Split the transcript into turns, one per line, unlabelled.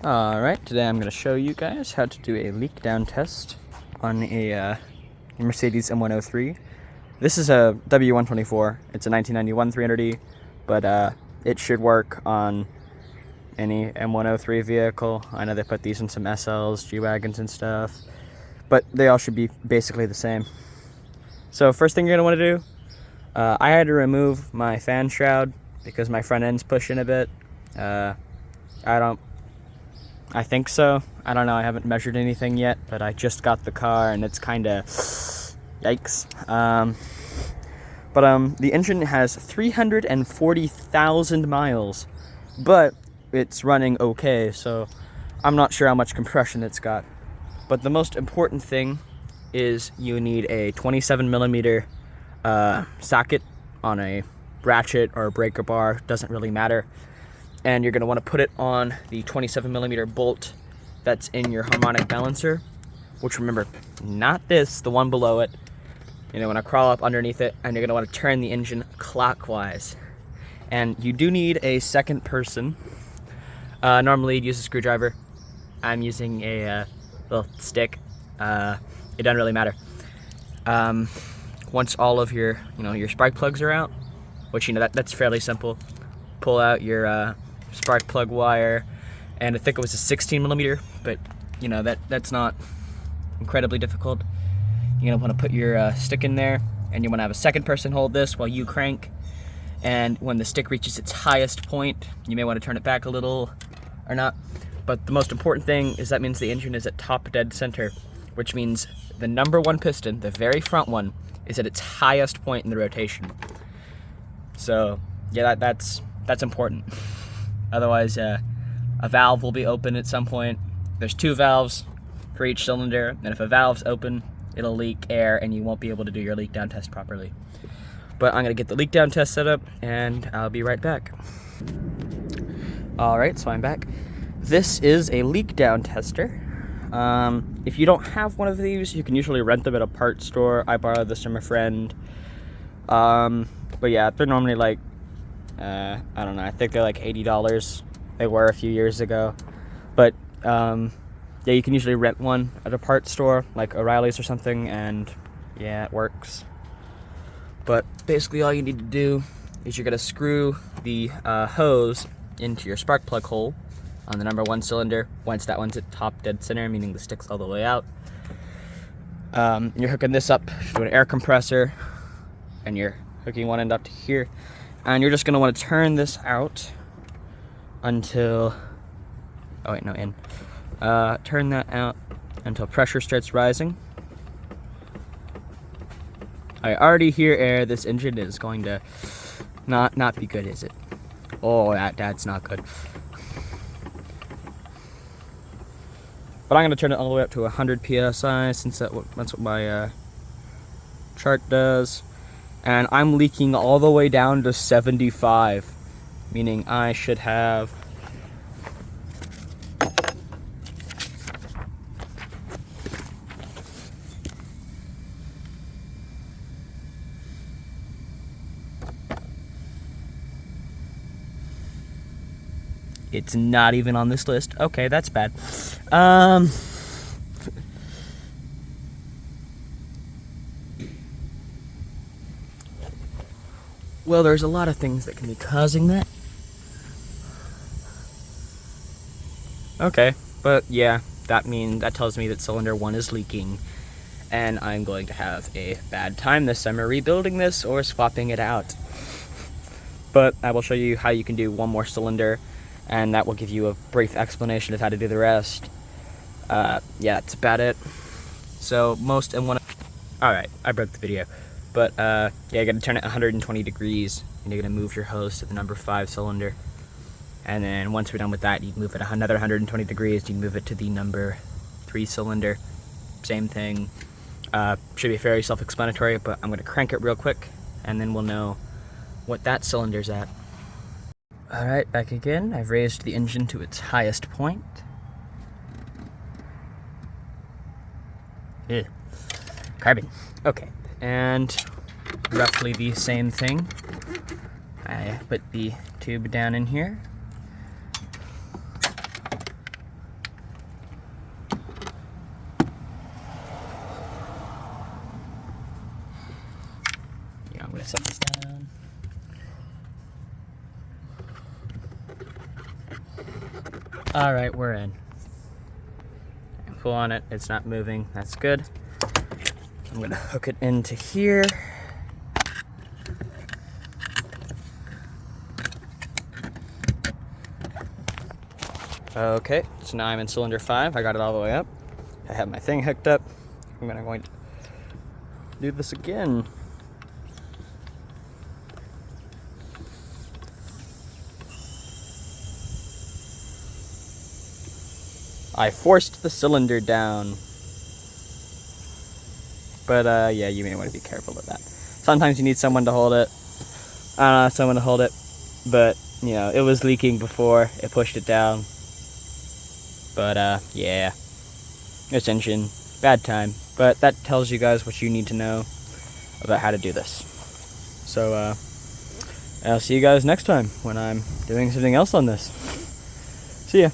Alright, today I'm going to show you guys how to do a leak down test on a Mercedes M103. This is a w124. It's a 1991 300e, but it should work on any M103 vehicle. I know they put these in some SLs, G-Wagons and stuff, but they all should be basically the same. So first thing you're going to want to do, I had to remove my fan shroud because my front end's pushing a bit. I think so. I don't know. I haven't measured anything yet, but I just got the car and it's kind of yikes. The engine has 340,000 miles, but it's running okay, so I'm not sure how much compression it's got. But the most important thing is you need a 27 millimeter socket on a ratchet or a breaker bar, doesn't really matter. And you're going to want to put it on the 27 millimeter bolt that's in your harmonic balancer, which, remember, not this, the one below it. You're going to want to crawl up underneath it, and you're going to want to turn the engine clockwise. And you do need a second person. Normally you'd use a screwdriver. I'm using a little stick. It doesn't really matter. Once all of your spark plugs are out, which that's fairly simple, pull out your spark plug wire, and I think it was a 16 millimeter, but that's not incredibly difficult. You're gonna want to put your stick in there, and you want to have a second person hold this while you crank. And when the stick reaches its highest point, you may want to turn it back a little or not. But the most important thing is that means the engine is at top dead center, which means the number one piston, the very front one, is at its highest point in the rotation. So yeah, that's important. Otherwise, a valve will be open at some point. There's 2 valves for each cylinder, and if a valve's open, it'll leak air and you won't be able to do your leak down test properly. But I'm gonna get the leak down test set up and I'll be right back. Alright, so I'm back. This is a leak down tester. If you don't have one of these, you can usually rent them at a parts store. I borrowed this from a friend. But yeah, they're normally like, I don't know, I think they're like $80. They were a few years ago. But yeah, you can usually rent one at a parts store, like O'Reilly's or something, and yeah, it works. But basically all you need to do is you're gonna screw the hose into your spark plug hole on the number 1 cylinder. Once that one's at top dead center, meaning the stick's all the way out. You're hooking this up to an air compressor, and you're hooking one end up to here. And you're just gonna want to turn this out until, turn that out until pressure starts rising. I already hear air. This engine is going to not be good, is it? Oh, that's not good. But I'm gonna turn it all the way up to 100 psi, since that's what my chart does. And I'm leaking all the way down to 75, meaning I should have It's not even on this list. Okay, that's bad. Well, there's a lot of things that can be causing that. Okay, but yeah, that tells me that cylinder 1 is leaking, and I'm going to have a bad time this summer rebuilding this or swapping it out. But I will show you how you can do one more cylinder, and that will give you a brief explanation of how to do the rest. Yeah, that's about it. So alright, I broke the video. But yeah, you're gonna turn it 120 degrees, and you're gonna move your hose to the number 5 cylinder. And then once we're done with that, you can move it another 120 degrees, you can move it to the number 3 cylinder. Same thing. Should be fairly self-explanatory, but I'm gonna crank it real quick, and then we'll know what that cylinder's at. Alright, back again. I've raised the engine to its highest point. Ew. Carbon. Okay. And roughly the same thing. I put the tube down in here. Here, I'm gonna set this down. All right, we're in. Pull on it, it's not moving, that's good. I'm gonna hook it into here. Okay, so now I'm in cylinder 5. I got it all the way up. I have my thing hooked up. I'm going to do this again. I forced the cylinder down. But yeah, you may want to be careful of that. Sometimes you need someone to hold it. I don't know, but you know, it was leaking before it pushed it down. But yeah, this engine, bad time. But that tells you guys what you need to know about how to do this. So I'll see you guys next time when I'm doing something else on this. See ya.